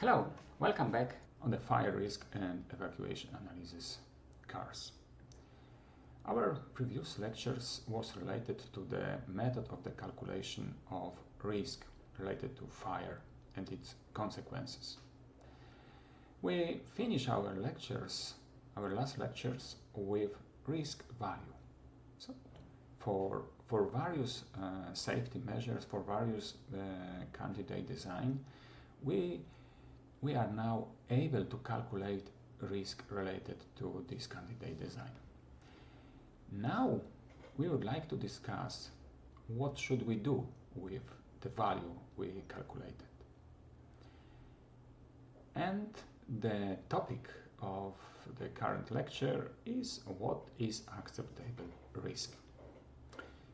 Hello, welcome back on the fire risk and evacuation analysis course. Our previous lectures was related to the method of the calculation of risk related to fire and its consequences. We finish our last lectures with risk value. So for various safety measures, for various candidate design, we are now able to calculate risk related to this candidate design. Now we would like to discuss what should we do with the value we calculated. And the topic of the current lecture is what is acceptable risk.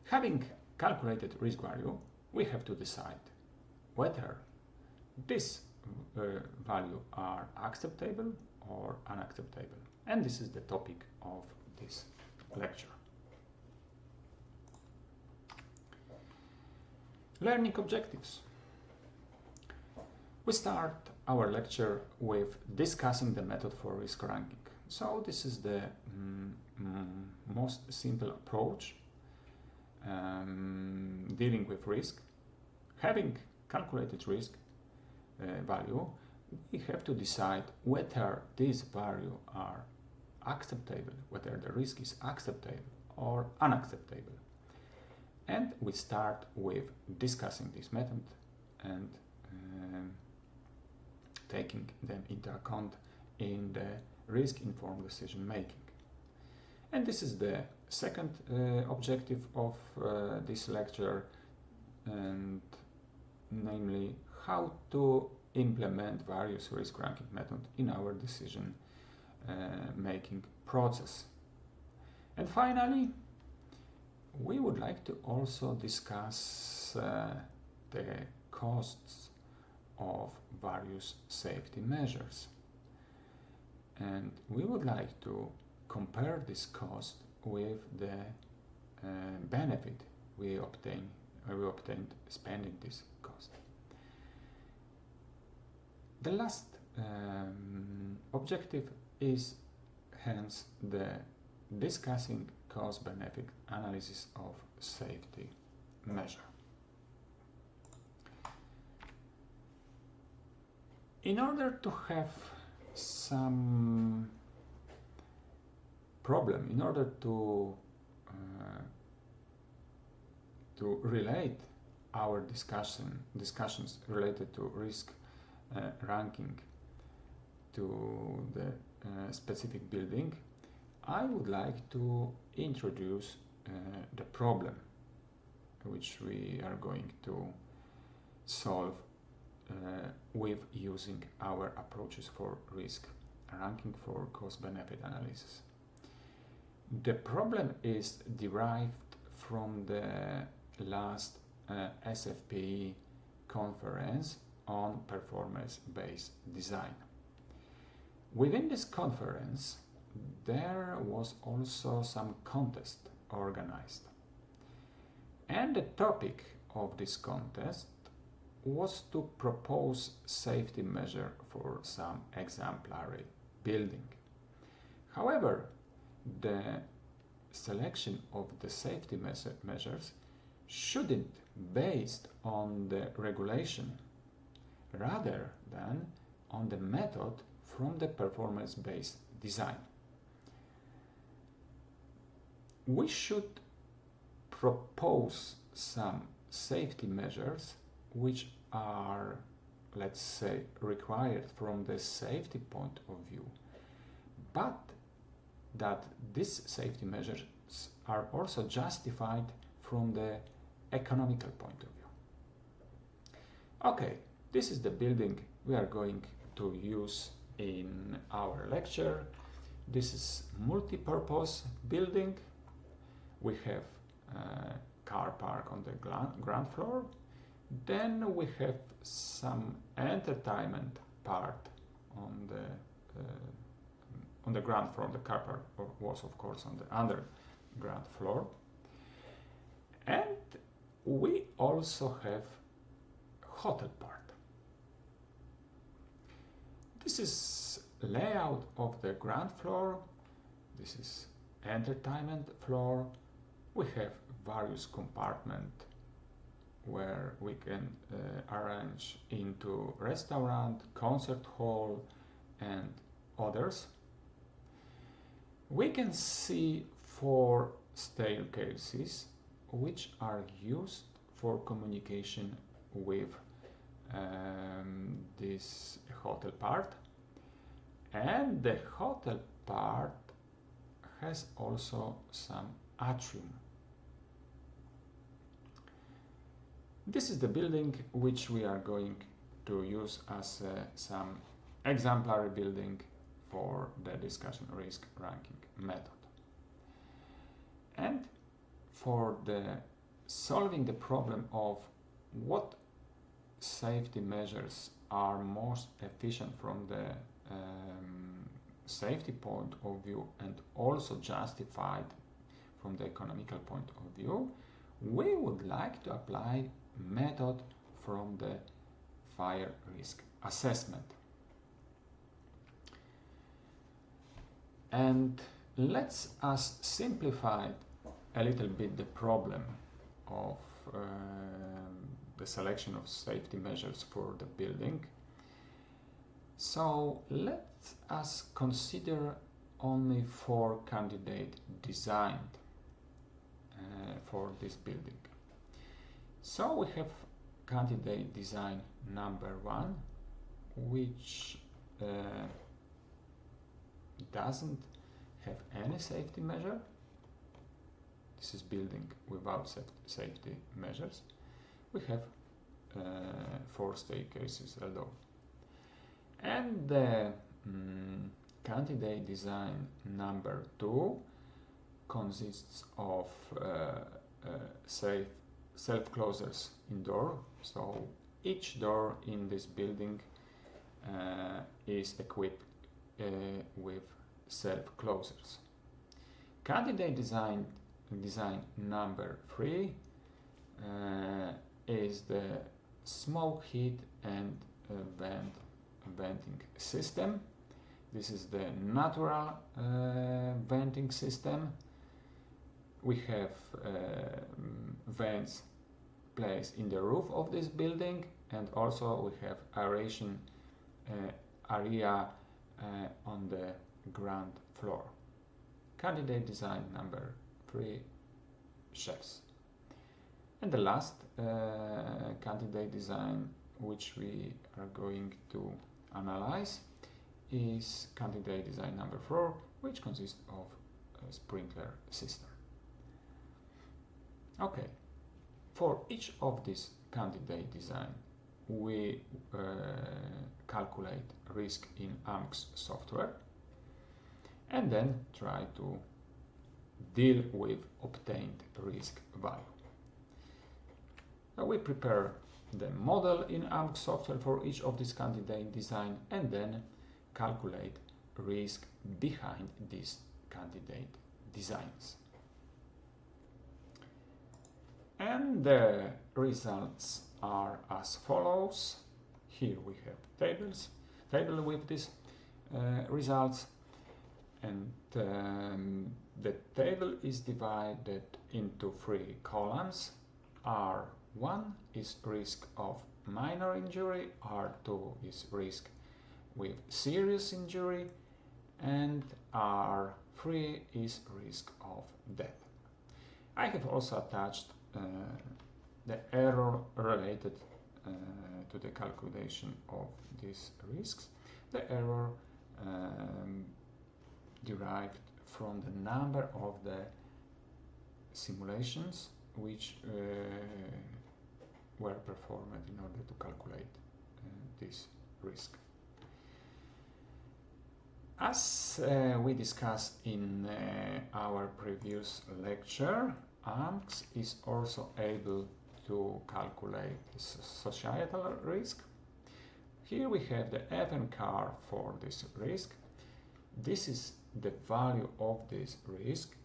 Having calculated risk value, we have to decide whether this value are acceptable or unacceptable. And this is the topic of this lecture. Learning objectives. We start our lecture with discussing the method for risk ranking. So this is the most simple approach dealing with risk. Having calculated risk value, we have to decide whether these values are acceptable, whether the risk is acceptable or unacceptable. And we start with discussing this method and taking them into account in the risk-informed decision making. And this is the second objective of this lecture, and namely how to implement various risk ranking methods in our decision making process. And finally, we would like to also discuss the costs of various safety measures. And we would like to compare this cost with the benefit we obtained spending this cost. The last objective is hence the discussing cost-benefit analysis of safety measure. In order to have some problem, in order to relate our discussions related to risk ranking to the specific building, I would like to introduce the problem which we are going to solve with using our approaches for risk ranking for cost-benefit analysis. The problem is derived from the last SFPE conference on performance-based design. Within this conference, there was also some contest organized. And the topic of this contest was to propose safety measure for some exemplary building. However, the selection of the safety measures shouldn't be based on the regulation rather than on the method from the performance-based design. We should propose some safety measures which are, let's say, required from the safety point of view, but that these safety measures are also justified from the economical point of view. Okay, this is the building we are going to use in our lecture. This is multi-purpose building. We have a car park on the ground floor. Then we have some entertainment part on the ground floor. The car park was, of course, on the underground floor. And we also have hotel part. This is layout of the ground floor. This is entertainment floor. We have various compartments where we can arrange into restaurant, concert hall and others. We can see 4 staircases which are used for communication with this hotel part, and the hotel part has also some atrium. This is the building which we are going to use as some exemplary building for the discussion risk ranking method. And for the solving the problem of what safety measures are most efficient from the safety point of view and also justified from the economical point of view, we would like to apply method from the fire risk assessment. And let's us simplify a little bit the problem of the selection of safety measures for the building. So let us consider only 4 candidates designed for this building. So we have candidate design number 1, which doesn't have any safety measure. This is building without safety measures. We have 4 staircases alone. And the candidate design number 2 consists of self-closers indoor. So each door in this building is equipped with self-closers. Candidate design number 3 is the smoke heat and venting system. This is the natural venting system. We have vents placed in the roof of this building, and also we have aeration area on the ground floor. Candidate design number 3, chefs. And the last candidate design which we are going to analyze is candidate design number 4, which consists of a sprinkler system. Okay, for each of these candidate design we calculate risk in AMX software and then try to deal with obtained risk value. So we prepare the model in AMX software for each of these candidate design and then calculate risk behind these candidate designs. And the results are as follows. Here we have table with these results, and the table is divided into 3 columns. R1 is risk of minor injury, R2 is risk with serious injury, and R3 is risk of death. I have also attached the error related to the calculation of these risks. The error derived from the number of the simulations which were performed in order to calculate this risk. As we discussed in our previous lecture, AMX is also able to calculate societal risk. Here we have the event car for this risk. This is the value of this risk,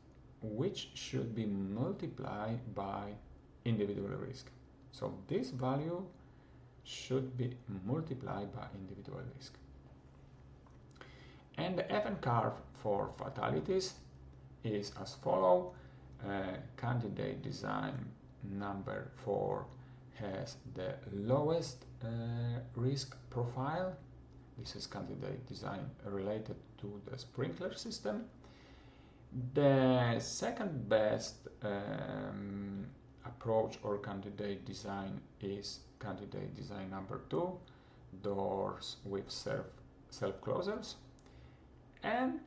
which should be multiplied by individual risk. So this value should be multiplied by individual risk. And the event curve for fatalities is as follow. Candidate design number 4 has the lowest risk profile. This is candidate design related to the sprinkler system. The second best approach or candidate design is candidate design number 2, doors with self-closers. And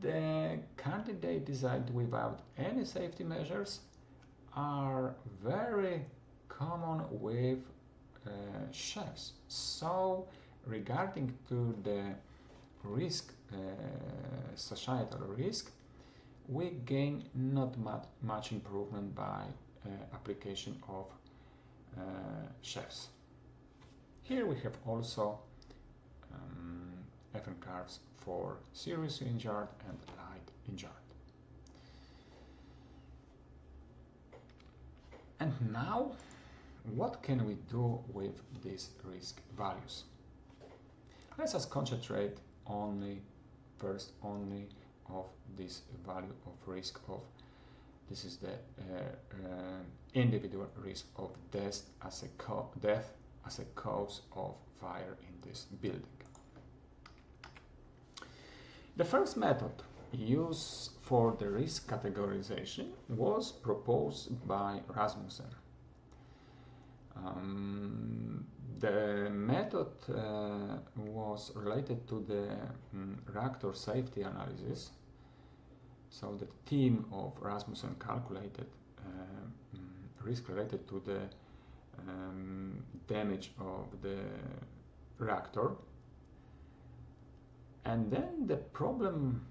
the candidate designed without any safety measures are very common with chefs. So regarding to the risk, societal risk, we gain not much improvement by application of chefs. Here we have also event curves for serious injured and light injured. And now, what can we do with these risk values? Let us concentrate first only of this value of risk of, this is the individual risk of death as a cause of fire in this building. The first method used for the risk categorization was proposed by Rasmussen. The method was related to the reactor safety analysis. So the team of Rasmussen calculated risk related to the damage of the reactor. And then the problem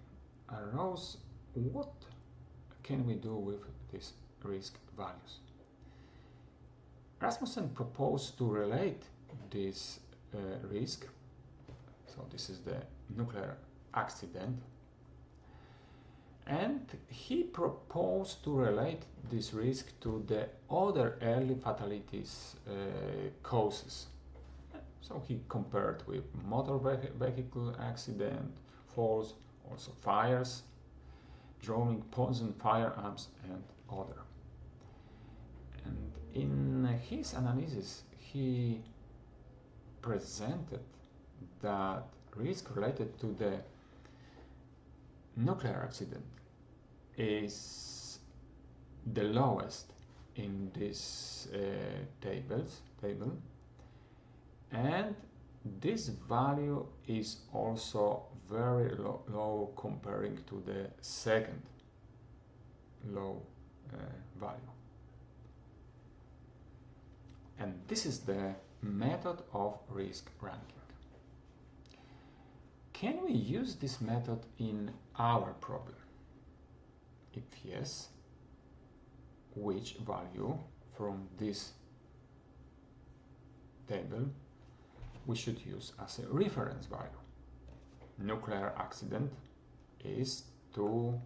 arose, what can we do with these risk values? Rasmussen proposed to relate this risk, so this is the nuclear accident, and he proposed to relate this risk to the other early fatalities causes. So he compared with motor vehicle accident, falls, also fires, drowning, poison, firearms, and other. And in his analysis, he presented that risk related to the nuclear accident is the lowest in this table, and this value is also very low comparing to the second low value. And this is the method of risk ranking. Can we use this method in our problem? If yes, which value from this table we should use as a reference value? Nuclear accident is too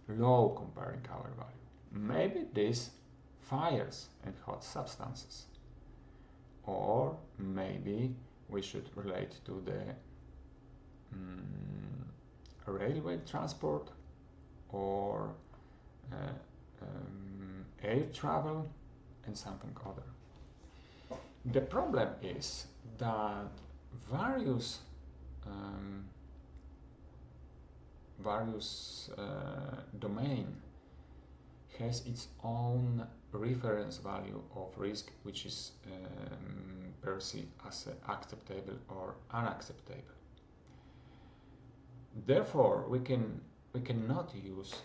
low comparing our value. Maybe this fires and hot substances, or maybe we should relate to the railway transport or air travel and something other. The problem is that various domain has its own reference value of risk, which is perceived as acceptable or unacceptable. Therefore, we cannot use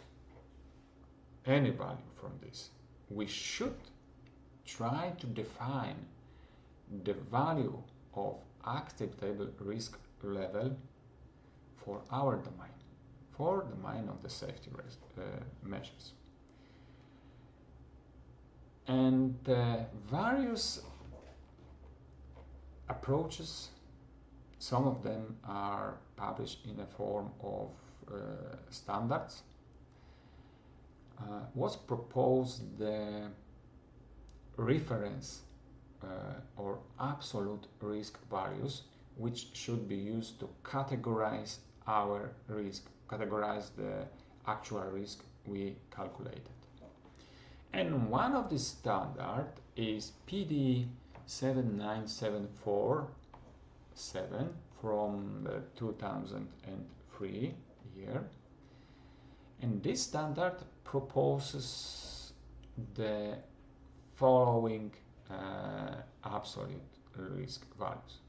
any value from this. We should try to define the value of acceptable risk level for our domain, for the domain of the safety measures. And various approaches, some of them are published in a form of standards, was proposed the reference or absolute risk values, which should be used to categorize our risk, categorize the actual risk we calculated. And one of the standard is PD 79747 from the 2003 year. And this standard proposes the following absolute risk values.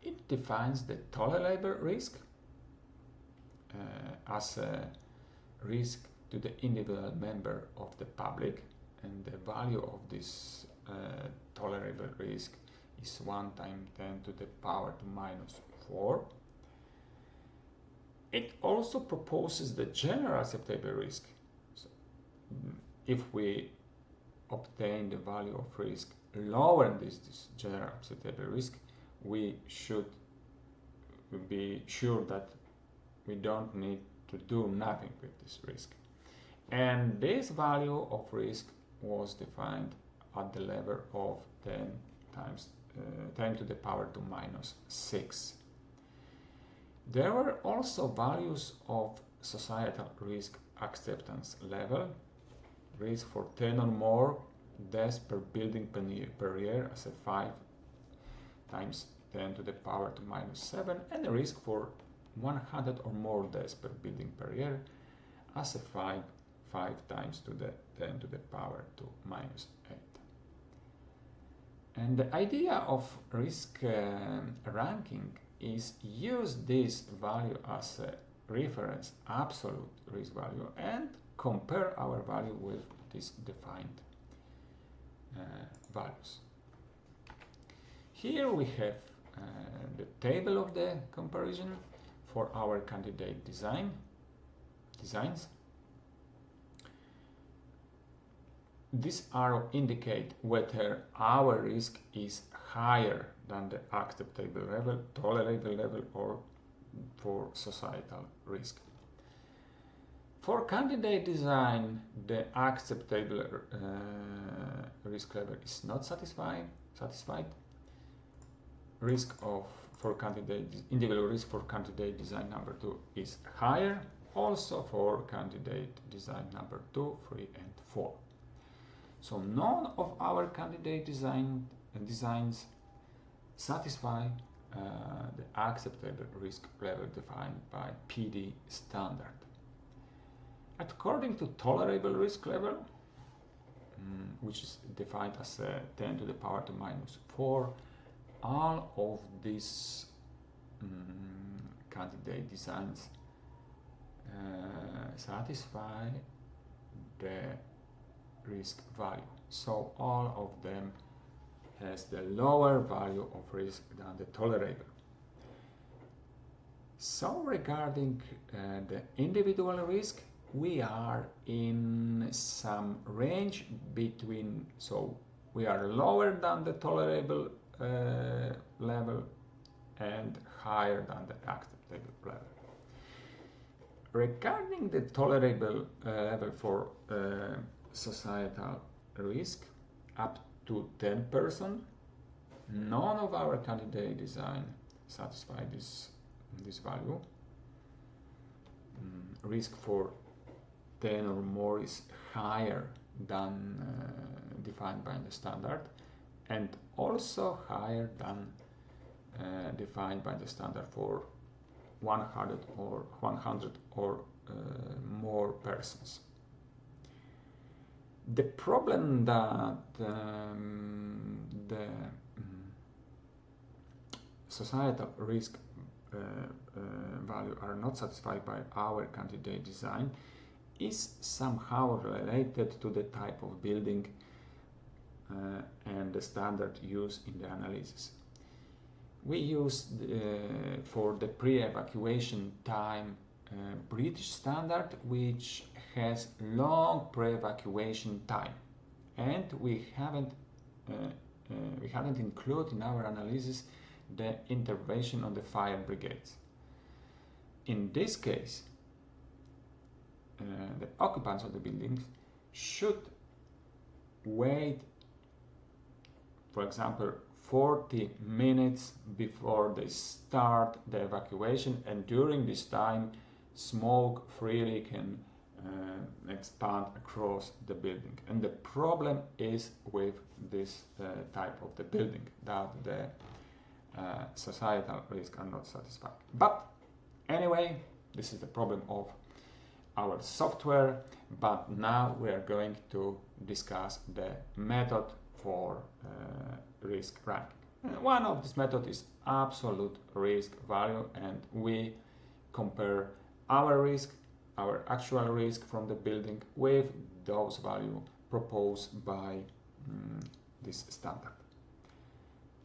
It defines the tolerable risk as a risk to the individual member of the public, and the value of this tolerable risk is 1 times 10 to the power to minus 4. It also proposes the general acceptable risk. So, if we obtain the value of risk lower than this general acceptable risk, we should be sure that we don't need to do nothing with this risk. And this value of risk was defined at the level of 10 to the power to minus 6. There were also values of societal risk acceptance level, risk for 10 or more deaths per building per year as a 5 times 10 to the power to minus 7, and the risk for 100 or more deaths per building per year as a 5 times to the 10 to the power to minus 8. And the idea of risk ranking is use this value as a reference absolute risk value and compare our value with these defined values. Here we have the table of the comparison for our candidate designs. This arrow indicates whether our risk is higher than the acceptable level, tolerable level, or for societal risk. For candidate design, the acceptable risk level is not satisfied. Individual risk for candidate design number 2 is higher, also for candidate design number 2, 3, and 4. So none of our candidate designs satisfy the acceptable risk level defined by PD standard. According to tolerable risk level, which is defined as 10 to the power to minus 4, all of these candidate designs satisfy the risk value. So all of them has the lower value of risk than the tolerable. So regarding the individual risk, we are in some range between, so we are lower than the tolerable level and higher than the acceptable level. Regarding the tolerable level for societal risk up to 10%, none of our candidate design satisfy this value. Risk for 10 or more is higher than defined by the standard, and also higher than defined by the standard for 100 or more persons. The problem that the societal risk value are not satisfied by our candidate design is somehow related to the type of building and the standard used in the analysis. We used for the pre-evacuation time British standard, which has long pre-evacuation time, and we haven't included in our analysis the intervention on the fire brigades. In this case, the occupants of the buildings should wait for example, 40 minutes before they start the evacuation, and during this time smoke freely can expand across the building. And the problem is with this type of the building, that the societal risks are not satisfied. But anyway, this is the problem of our software, but now we are going to discuss the method for risk ranking. And one of this method is absolute risk value, and we compare our risk, our actual risk from the building, with those values proposed by this standard.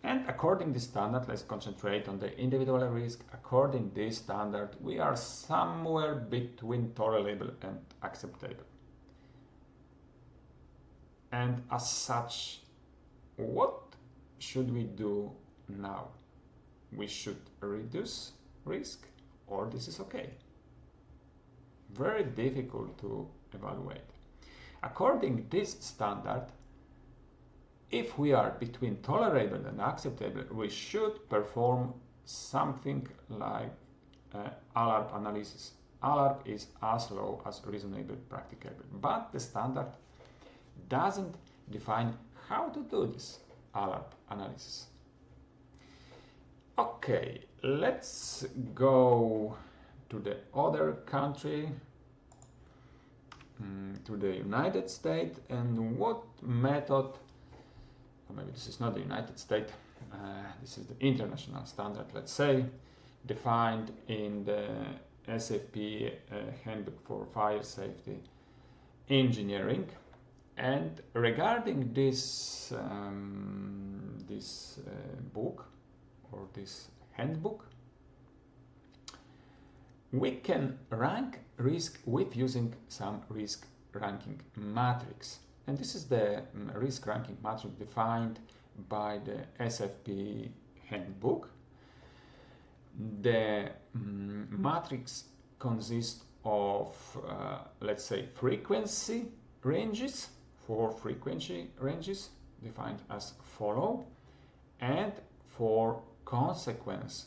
And according to this standard, let's concentrate on the individual risk. According to this standard, we are somewhere between tolerable and acceptable. And as such, what should we do now? We should reduce risk, or this is okay? Very difficult to evaluate. According to this standard, if we are between tolerable and acceptable, we should perform something like ALARP analysis. ALARP is as low as reasonable practicable, but the standard doesn't define how to do this ALARP analysis. Okay, let's go to the other country, to the United States, and what method, or maybe this is not the United States, this is the international standard, let's say, defined in the SFP Handbook for Fire Safety Engineering. And regarding this book, or this handbook, we can rank risk with using some risk ranking matrix. And this is the risk ranking matrix defined by the SFP handbook. The matrix consists of, let's say, frequency ranges, 4 frequency ranges defined as follow, and 4 consequence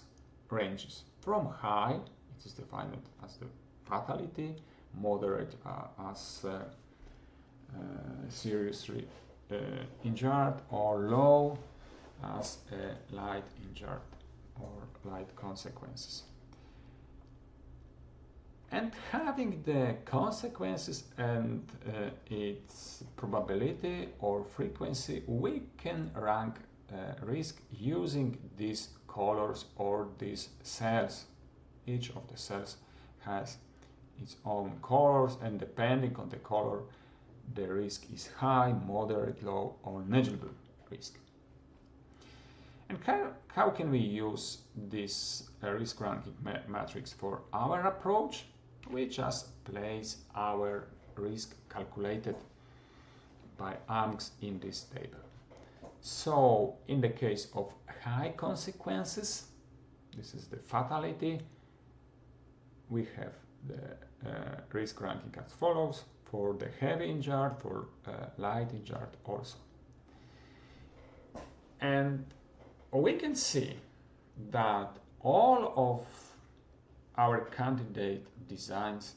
ranges. From high, it is defined as the fatality, moderate as seriously injured, or low as light injured or light consequences. And having the consequences and its probability or frequency, we can rank risk using these colors or these cells. Each of the cells has its own colors, and depending on the color, the risk is high, moderate, low, or negligible risk. And how can we use this risk ranking matrix for our approach? We just place our risk calculated by AMCs in this table. So in the case of high consequences, this is the fatality, we have the risk ranking as follows: for the heavy injured, for light injured also. And we can see that all of our candidate designs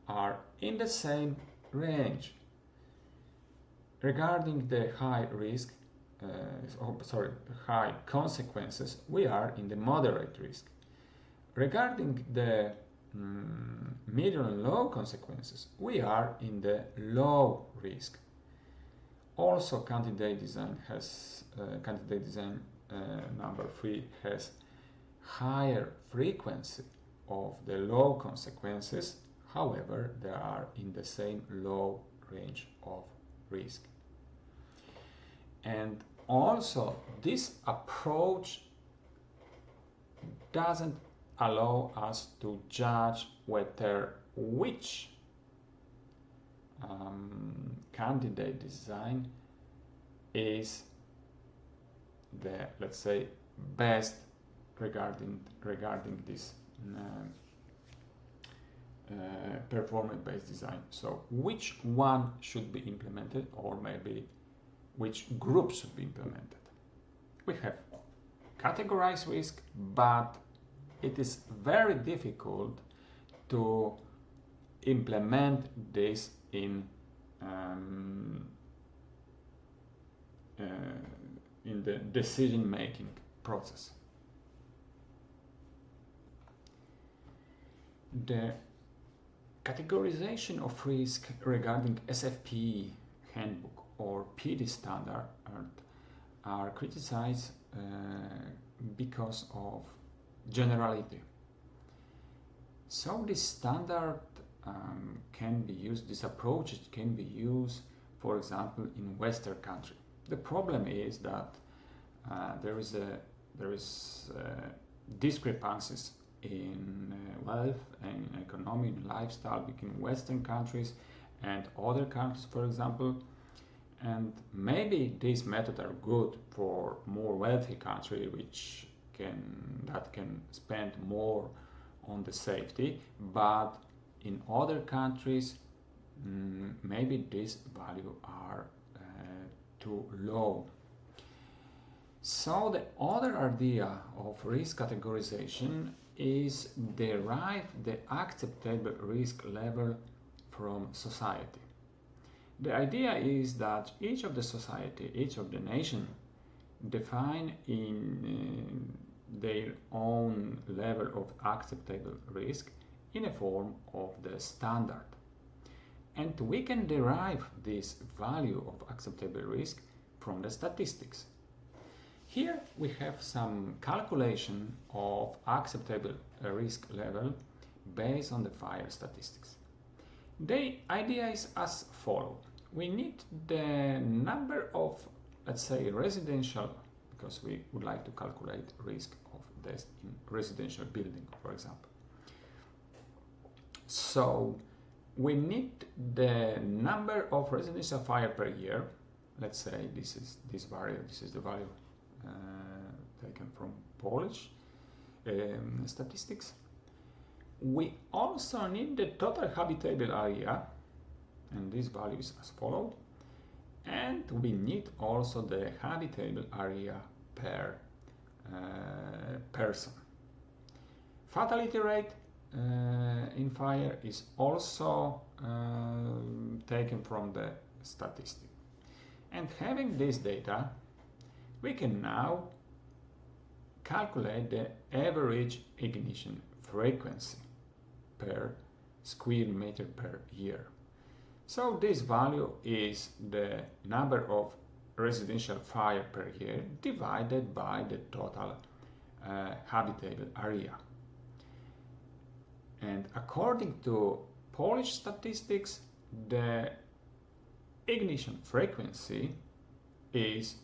are in the same range. Regarding the high risk, high consequences, we are in the moderate risk. Regarding the medium and low consequences, we are in the low risk. Also, candidate design number 3 has higher frequency of the low consequences. However, they are in the same low range of risk. And also, this approach doesn't allow us to judge whether which candidate design is the, let's say, best regarding this performance-based design. So which one should be implemented, or maybe which group should be implemented. we have categorized risk, but it is very difficult to implement this in the decision-making process. The categorization of risk regarding SFP handbook or PD standard are criticized because of generality. So this standard can be used, this approach can be used, for example, in Western country. The problem is that there is discrepancies in wealth and economy and lifestyle between Western countries and other countries, for example. And maybe these methods are good for more wealthy country, that can spend more on the safety, but in other countries maybe these values are too low. So the other idea of risk categorization is derive the acceptable risk level from society. The idea is that each of the society, each of the nation define in their own level of acceptable risk in a form of the standard. And we can derive this value of acceptable risk from the statistics. Here we have some calculation of acceptable risk level based on the fire statistics. The idea is as follows. We need the number of, let's say, residential, because we would like to calculate risk of death in residential building, for example. So we need the number of residential fire per year. Let's say this is the value taken from Polish statistics. We also need the total habitable area, and this value is as follows. And we need also the habitable area per person. Fatality rate in fire is also taken from the statistic. And having this data, we can now calculate the average ignition frequency per square meter per year. So this value is the number of residential fire per year divided by the total habitable area. And according to Polish statistics, the ignition frequency is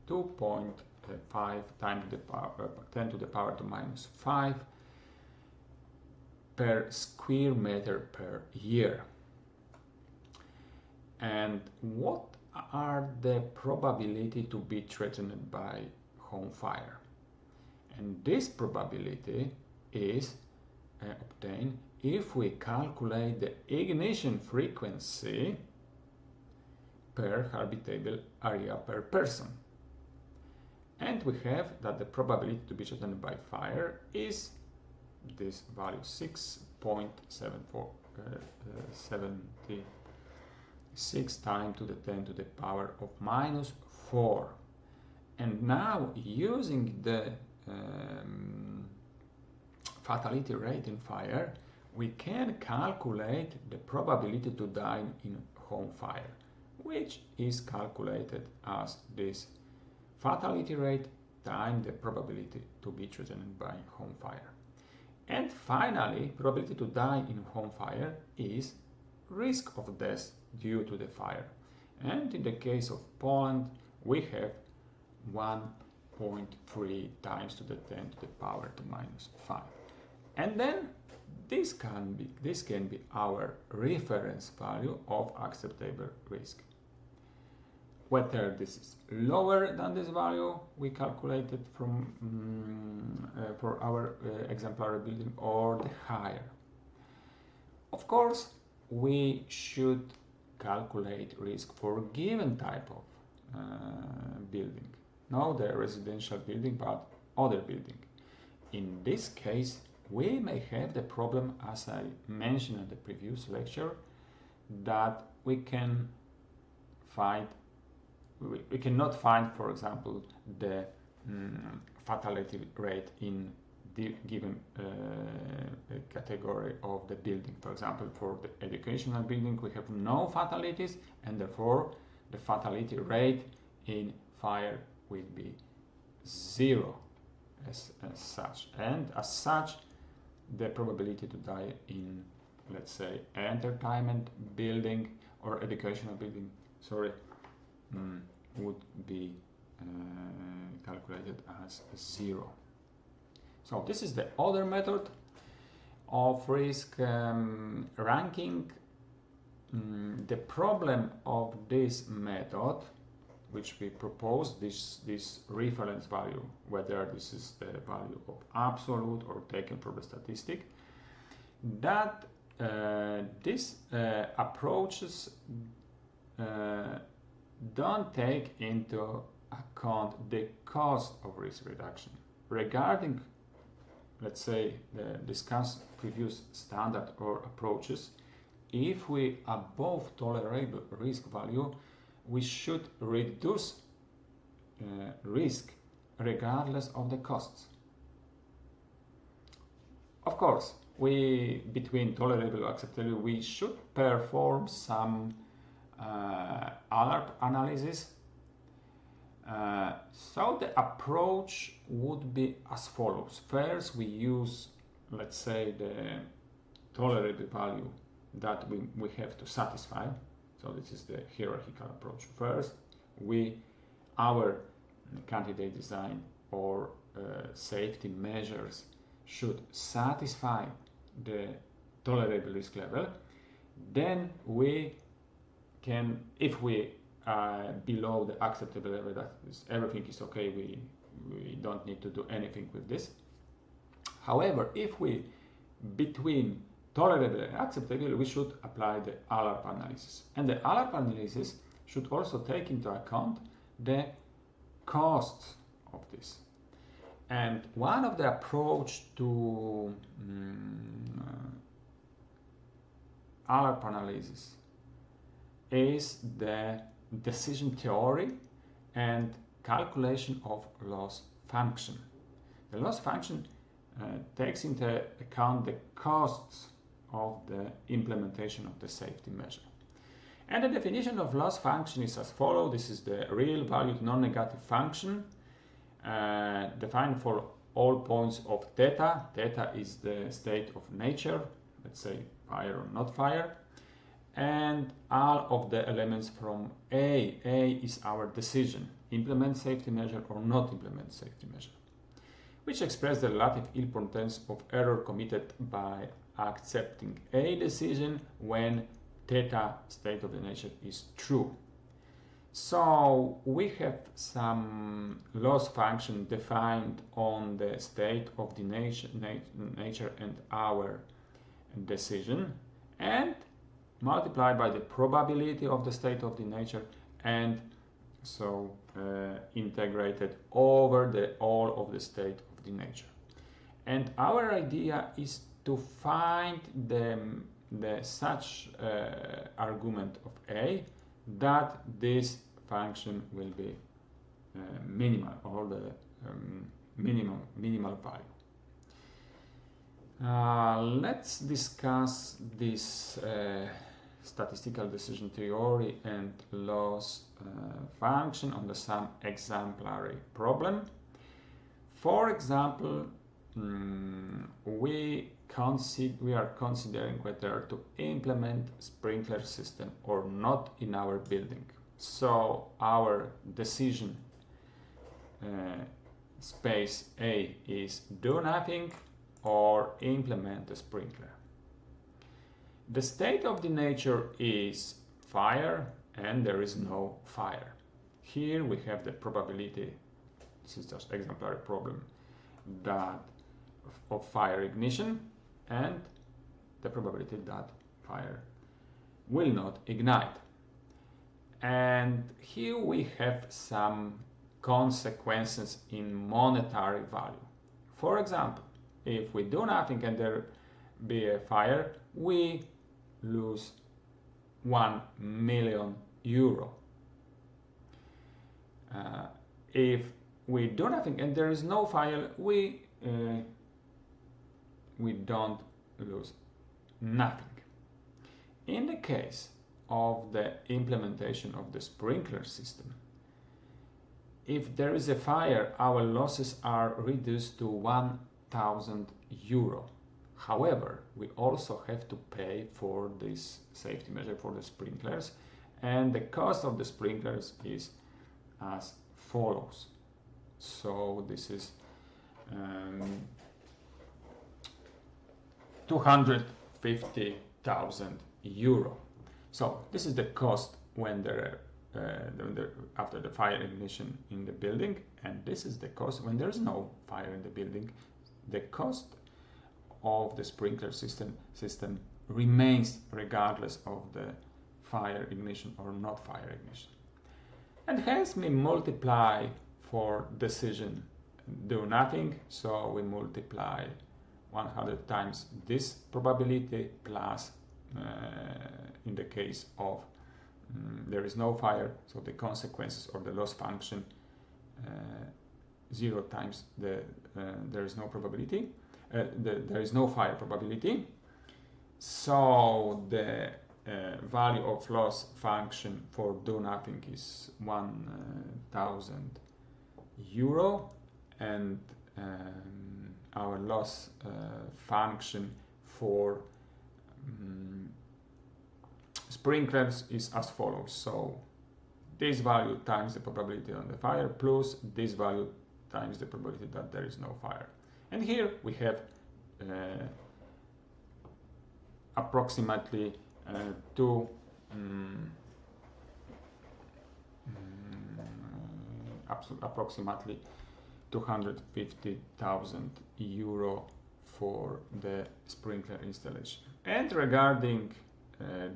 2.5 times 10 to the power to minus 5 per square meter per year. And what are the probability to be threatened by home fire? And this probability is obtained if we calculate the ignition frequency per habitable area per person. And we have that the probability to be threatened by fire is this value 6.76 times to the 10 to the power of minus 4. And now using the fatality rate in fire, we can calculate the probability to die in home fire, which is calculated as this fatality rate times the probability to be threatened by home fire. And finally, probability to die in home fire is risk of death due to the fire. And in the case of Poland, we have 1.3 times to the 10 to the power to minus 5. And then this can be our reference value of acceptable risk. Whether this is lower than this value we calculated from for our exemplary building, or the higher. Of course, we should calculate risk for a given type of building. not the residential building, but other building. In this case, we may have the problem, as I mentioned in the previous lecture, that we cannot find, for example, the fatality rate in the given category of the building. For example, for the educational building, we have no fatalities, and therefore the fatality rate in fire will be 0 as such. And as such, the probability to die in, let's say, entertainment building or educational building, would be calculated as 0. So this is the other method of risk ranking. The problem of this method, which we propose, this reference value, whether this is the value of absolute or taken from the statistic, that these approaches don't take into account the cost of risk reduction. Regarding, let's say, the discussed previous standard or approaches, if we above tolerable risk value, we should reduce risk regardless of the costs. Of course, between tolerable and acceptable, we should perform some alert analysis. So the approach would be as follows. First, we use, let's say, the tolerable value that we have to satisfy. So this is the hierarchical approach. First, our candidate design or safety measures should satisfy the tolerable risk level. Then we can, if we are below the acceptable level, that is, everything is okay, we don't need to do anything with this. However, if we between tolerable and acceptable, we should apply the alarm analysis. And the alarm analysis should also take into account the costs of this. And one of the approach to alarm analysis is the decision theory and calculation of loss function. The loss function takes into account the costs of the implementation of the safety measure. And the definition of loss function is as follows. This is the real valued non-negative function defined for all points of theta. Theta is the state of nature, let's say fire or not fire, and all of the elements from A. A is our decision, implement safety measure or not implement safety measure, which express the relative importance of error committed by accepting a decision when theta, state of the nature, is true. So we have some loss function defined on the state of the nature and our decision, and multiplied by the probability of the state of the nature, and so integrated over all of the state of the nature. And our idea is to find the such argument of A that this function will be minimal, or the minimal value. Let's discuss this statistical decision theory and loss function on some exemplary problem. For example, we are considering whether to implement sprinkler system or not in our building. So our decision space A is do nothing or implement a sprinkler. The state of the nature is fire, and there is no fire. Here we have the probability, this is just exemplary problem, that of fire ignition, and the probability that fire will not ignite. And here we have some consequences in monetary value. For example, if we do nothing and there be a fire, we lose 1 million euro. If we do nothing and there is no fire, we don't lose nothing. In the case of the implementation of the sprinkler system, if there is a fire, our losses are reduced to 1,000 euro. However, we also have to pay for this safety measure for the sprinklers, and the cost of the sprinklers is as follows. So this is 250,000 euro. So this is the cost when after the fire ignition in the building, and this is the cost when there is no fire in the building. The cost of the sprinkler system remains regardless of the fire ignition or not fire ignition. And hence we multiply for decision do nothing, so we multiply 100 times this probability plus in the case of there is no fire, so the consequences of the loss function 0 times the there is no probability, there is no fire probability. So the value of loss function for do nothing is 1,000 euro, and our loss function for sprinklers is as follows. So this value times the probability on the fire plus this value times the probability that there is no fire. And here we have approximately approximately 250,000 euro for the sprinkler installation. And regarding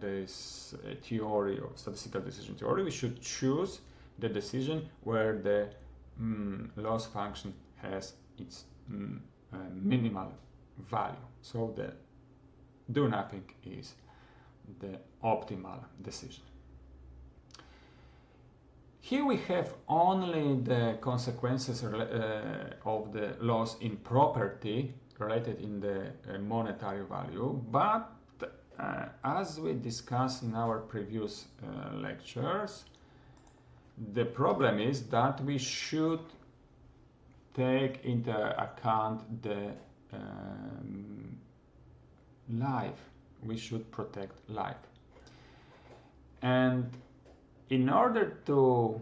this theory of statistical decision theory, we should choose the decision where the loss function has its minimal value. So the do nothing is the optimal decision. Here we have only the consequences of the loss in property related in the monetary value, but as we discussed in our previous lectures, the problem is that we should take into account the life. We should protect life. And in order to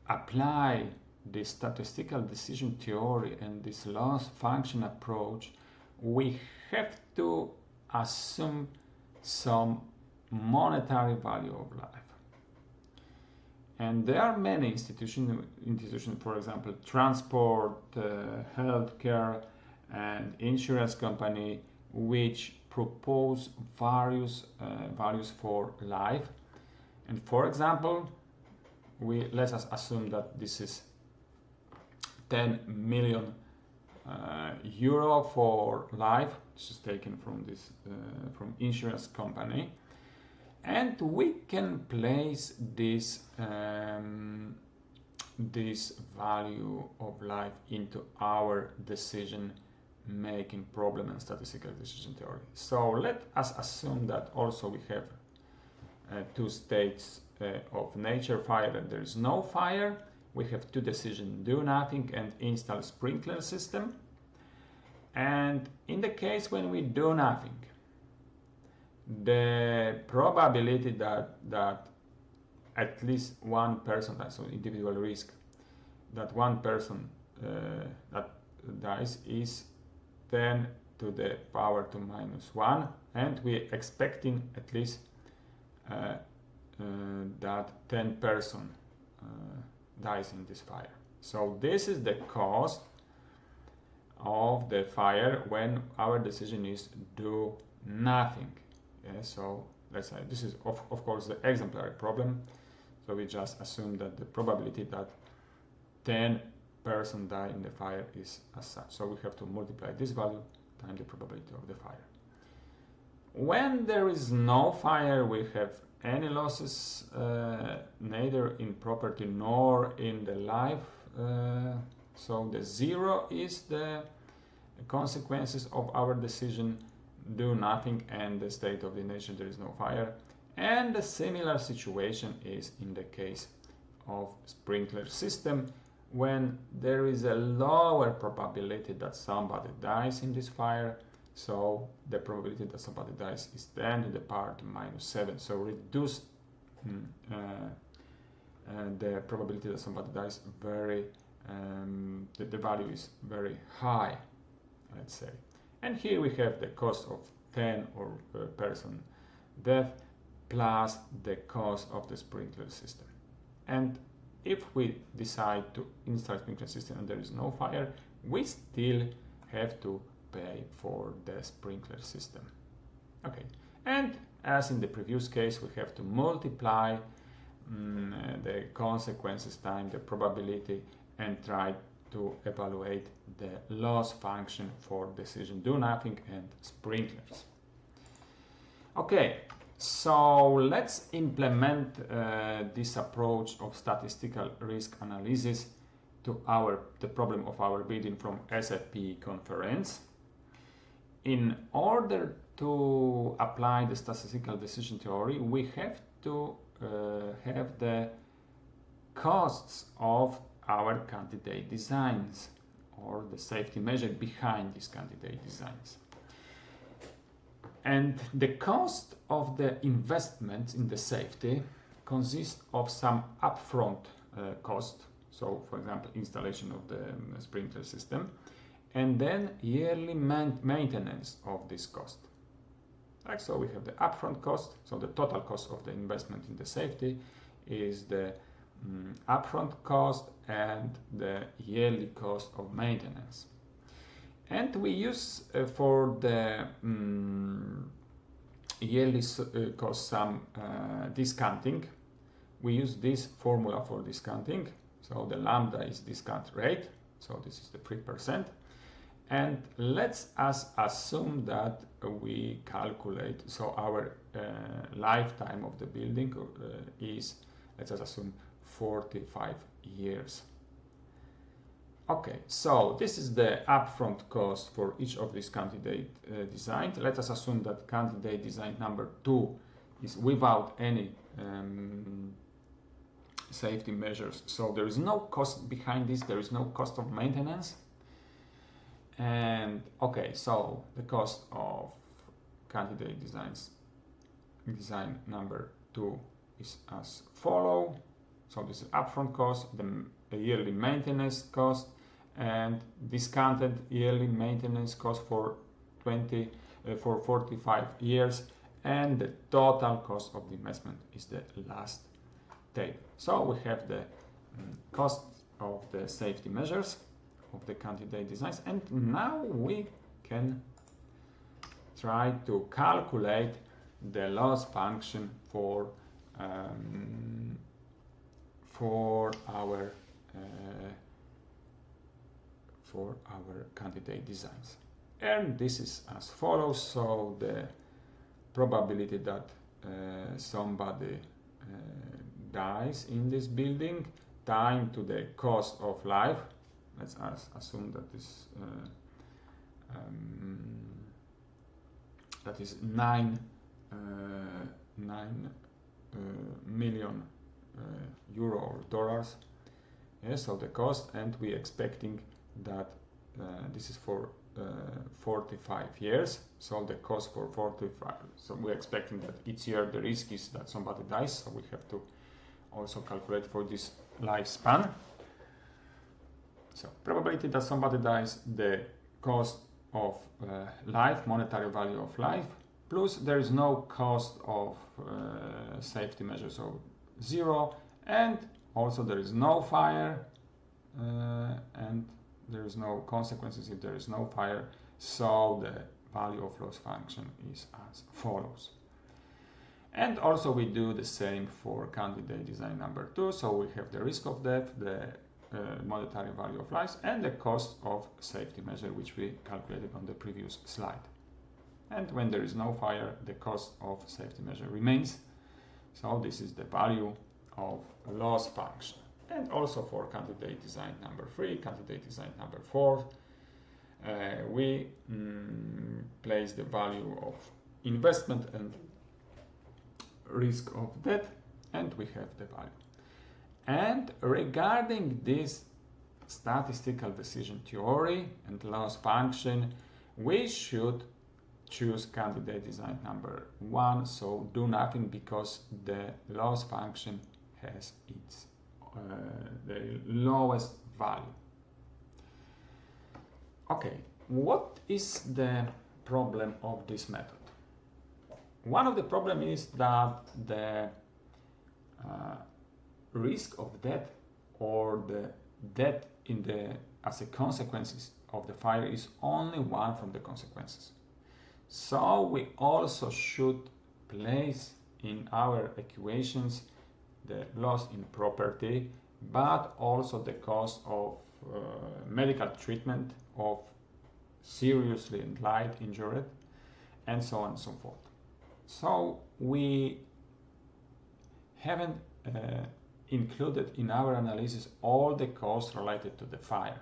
apply the statistical decision theory and this loss function approach, we have to assume some monetary value of life. And there are many institutions, for example, transport, healthcare, and insurance company, which propose various values for life. And for example, let us assume that this is 10 million euro for life. This is taken from this from insurance company, and we can place this this value of life into our decision making problem and statistical decision theory. So let us assume that also we have two states of nature, fire and there is no fire. We have two decisions, do nothing and install sprinkler system. And in the case when we do nothing, the probability that at least one person, so individual risk, that one person that dies is 10 to the power to minus 1, and we're expecting at least that 10 person dies in this fire. So this is the cost of the fire when our decision is do nothing. Yeah, so let's say this is of course the exemplary problem. So we just assume that the probability that 10 person die in the fire is as such. So we have to multiply this value times the probability of the fire. When there is no fire, we have any losses, neither in property nor in the life. So the 0 is the consequences of our decision, do nothing, and the state of the nation, there is no fire. And the similar situation is in the case of sprinkler system, when there is a lower probability that somebody dies in this fire. So the probability that somebody dies is 10 to the power -7. So reduce the probability that somebody dies very, the value is very high, let's say. And here we have the cost of 10 or person death plus the cost of the sprinkler system. And if we decide to install sprinkler system and there is no fire, we still have to pay for the sprinkler system. Okay, and as in the previous case, we have to multiply the consequences times the probability and try to evaluate the loss function for decision do nothing and sprinklers. Okay, so let's implement this approach of statistical risk analysis to the problem of our building from SFP conference. In order to apply the statistical decision theory, we have to have the costs of our candidate designs or the safety measure behind these candidate designs. And the cost of the investment in the safety consists of some upfront cost. So, for example, installation of the sprinkler system, and then yearly maintenance of this cost. Like so, we have the upfront cost. So the total cost of the investment in the safety is the upfront cost and the yearly cost of maintenance. And we use for the yearly cost some discounting. We use this formula for discounting. So the lambda is discount rate. So this is the 3%. And let's assume that we calculate, so our lifetime of the building is, let's assume 45 years. Okay, so this is the upfront cost for each of these candidate designs. Let us assume that candidate design number 2 is without any safety measures. So there is no cost behind this, there is no cost of maintenance. And okay, so the cost of candidate design number 2 is as follow. So this is upfront cost, the yearly maintenance cost, and discounted yearly maintenance cost for 45 years, and the total cost of the investment is the last table. So we have the cost of the safety measures of the candidate designs, and now we can try to calculate the loss function for our candidate designs. And this is as follows. So the probability that somebody dies in this building time to the cost of life. Let's assume that this that is 9 million euro or dollars. Yeah, so the cost, and we expecting that this is for 45 years. So the cost for 45. So we're expecting that each year the risk is that somebody dies. So we have to also calculate for this lifespan. So probability that somebody dies, the cost of life, monetary value of life, plus there is no cost of safety measures, so 0, and also there is no fire, and there is no consequences if there is no fire, so the value of loss function is as follows. And also we do the same for candidate design number 2, so we have the risk of death, the monetary value of lives, and the cost of safety measure, which we calculated on the previous slide. And when there is no fire, the cost of safety measure remains. So this is the value of loss function. And also for candidate design number 3, candidate design number 4, we place the value of investment and risk of debt, and we have the value. And regarding this statistical decision theory and loss function, we should choose candidate design number 1, so do nothing, because the loss function has its the lowest value. Okay, what is the problem of this method? One of the problems is that the risk of death, or the death as a consequence of the fire, is only one from the consequences. So we also should place in our equations the loss in property, but also the cost of medical treatment of seriously and light injured, and so on and so forth. So we haven't included in our analysis all the costs related to the fire.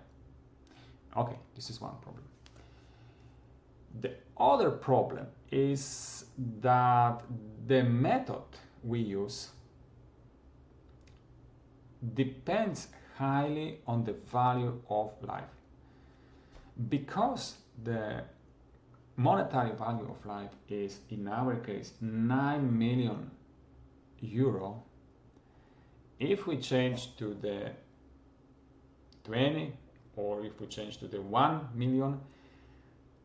Okay, this is one problem. The other problem is that the method we use depends highly on the value of life. Because the monetary value of life is, in our case, 9 million euro, if we change to the 20, or if we change to the 1 million,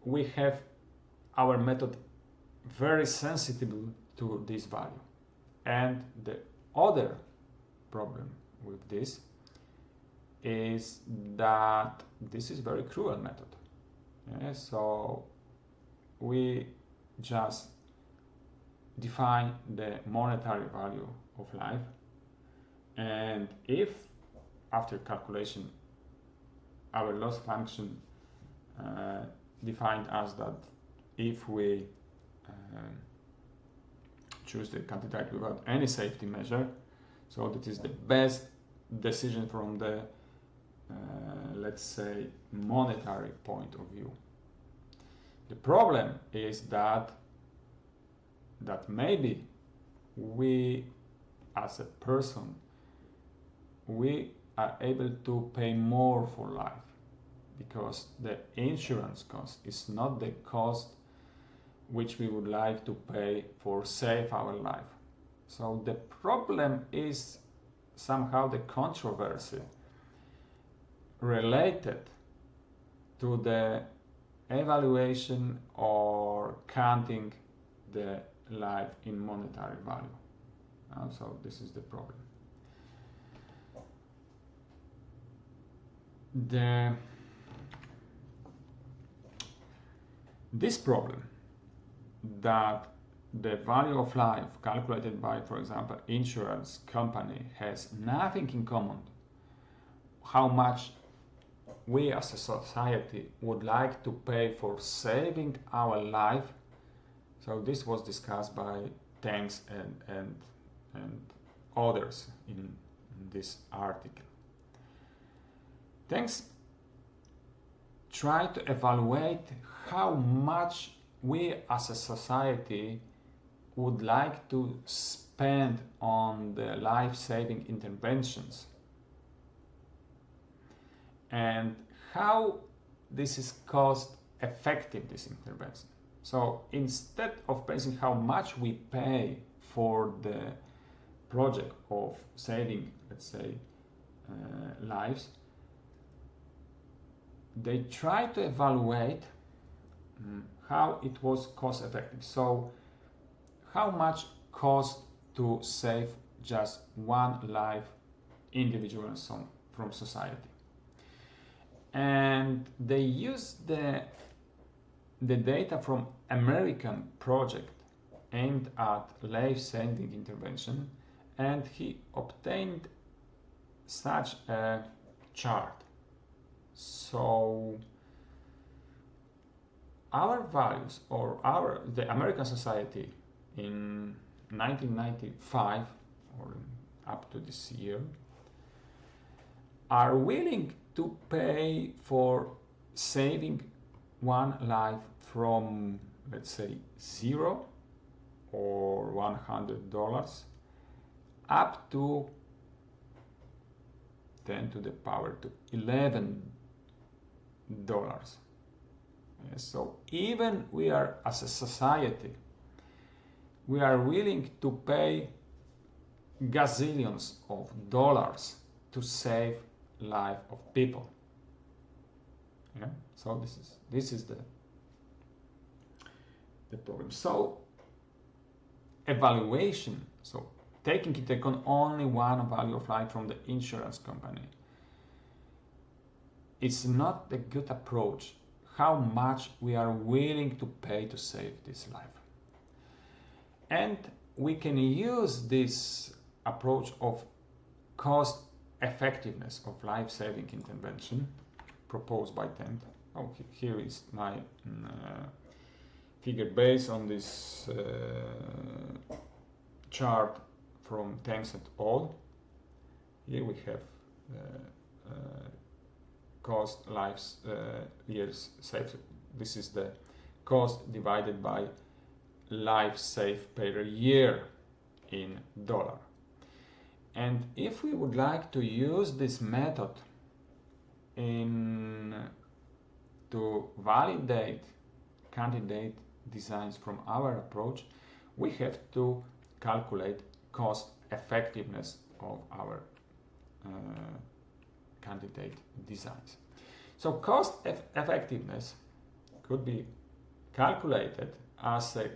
we have our method very sensitive to this value. And the other problem with this is that this is very cruel method. Yeah, so we just define the monetary value of life, and if after calculation our loss function defined as that if we choose the candidate without any safety measure, so that is the best decision from the let's say monetary point of view. The problem is that maybe we as a person, we are able to pay more for life, because the insurance cost is not the cost which we would like to pay for save our life. So the problem is somehow the controversy related to the evaluation or counting the life in monetary value. So this is the problem. This problem, that the value of life calculated by, for example, insurance company has nothing in common how much we as a society would like to pay for saving our life. So this was discussed by Tanks and others in this article. Tanks try to evaluate how much we as a society would like to spend on the life-saving interventions, and how this is cost effective, this intervention. So instead of basing how much we pay for the project of saving, let's say, lives, they try to evaluate how it was cost effective. So how much cost to save just one life individual from society. And they use the data from American project aimed at life-saving intervention, and he obtained such a chart. So our values, or the American society in 1995 or up to this year, are willing to pay for saving one life from, let's say, $0 or $100 up to 10 to the power to $11. So even we are, as a society, we are willing to pay gazillions of dollars to save life of people. Yeah? So this is the problem. So evaluation, so taking into account only one value of life from the insurance company, it's not a good approach. How much we are willing to pay to save this life. And we can use this approach of cost effectiveness of life-saving intervention proposed by TENT. Oh, here is my figure based on this chart from Thanks et al. Here we have cost lives years saved. This is the cost divided by life saved per year in dollar. And if we would like to use this method to validate candidate designs from our approach, we have to calculate cost effectiveness of our candidate designs. So cost effectiveness could be calculated as a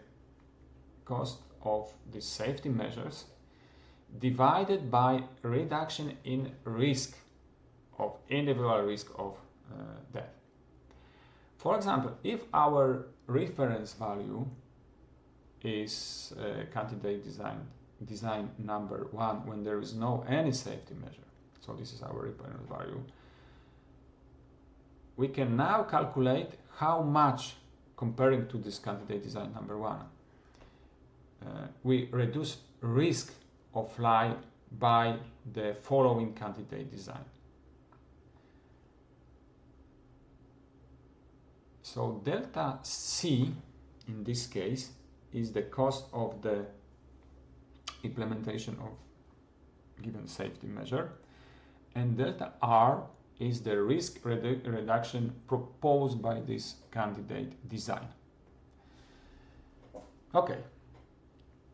cost of the safety measures divided by reduction in risk of individual risk of death. For example, if our reference value is candidate design number 1 when there is no any safety measure, so this is our reference value, we can now calculate how much, comparing to this candidate design number 1, we reduce risk of flight by the following candidate design. So delta C in this case is the cost of the implementation of given safety measure, and delta R is the risk reduction proposed by this candidate design. Okay,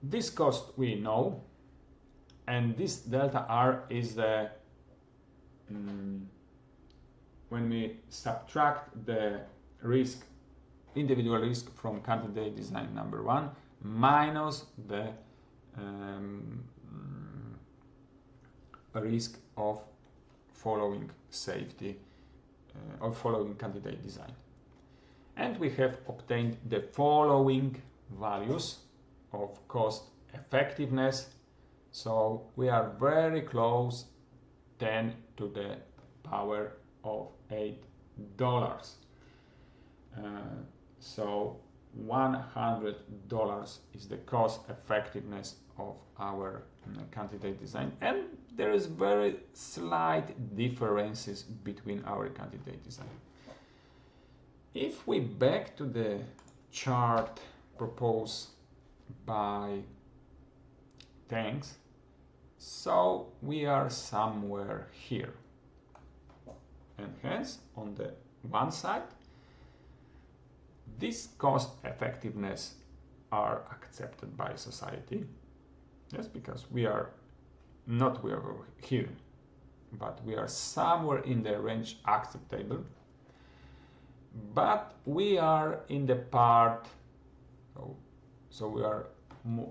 this cost we know, and this delta R is the when we subtract the risk, individual risk from candidate design number 1 minus the risk of following safety or following candidate design. And we have obtained the following values of cost effectiveness. So we are very close, 10 to the power of $8. So $100 is the cost effectiveness of our candidate design, and there is very slight differences between our candidate design. If we back to the chart proposed by Thanks, so we are somewhere here, and hence on the one side this cost effectiveness are accepted by society, yes, because we are not we are here, but we are somewhere in the range acceptable, but we are in the part, so we are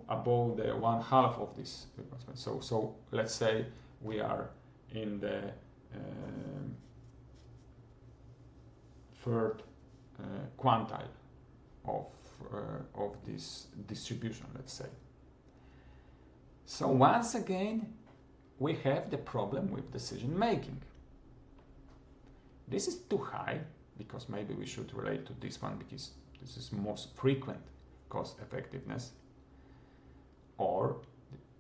above the 1/2 of this reimbursement. So let's say we are in the third quantile of this distribution, let's say. So once again we have the problem with decision making. This is too high, because maybe we should relate to this one, because this is most frequent cost effectiveness. Or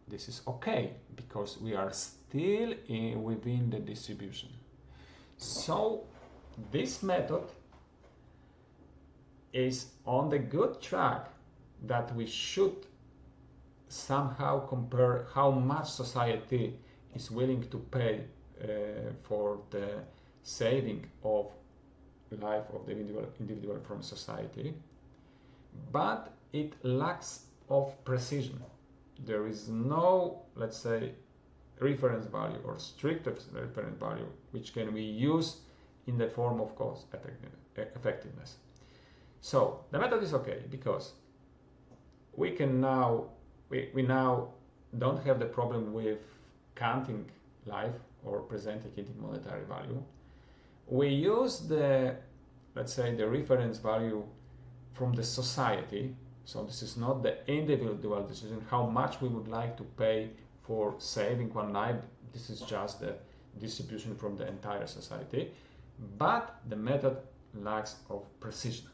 this is okay, because we are still within the distribution. So this method is on the good track that we should somehow compare how much society is willing to pay for the saving of life of the individual from society, but it lacks of precision. There is no, let's say, reference value or strict reference value which can be used in the form of cost effectiveness. So the method is okay, because we can now we now don't have the problem with counting life or presenting it in monetary value. We use the, let's say, the reference value from the society. So this is not the individual decision how much we would like to pay for saving one life. This is just the distribution from the entire society, but the method lacks of precision.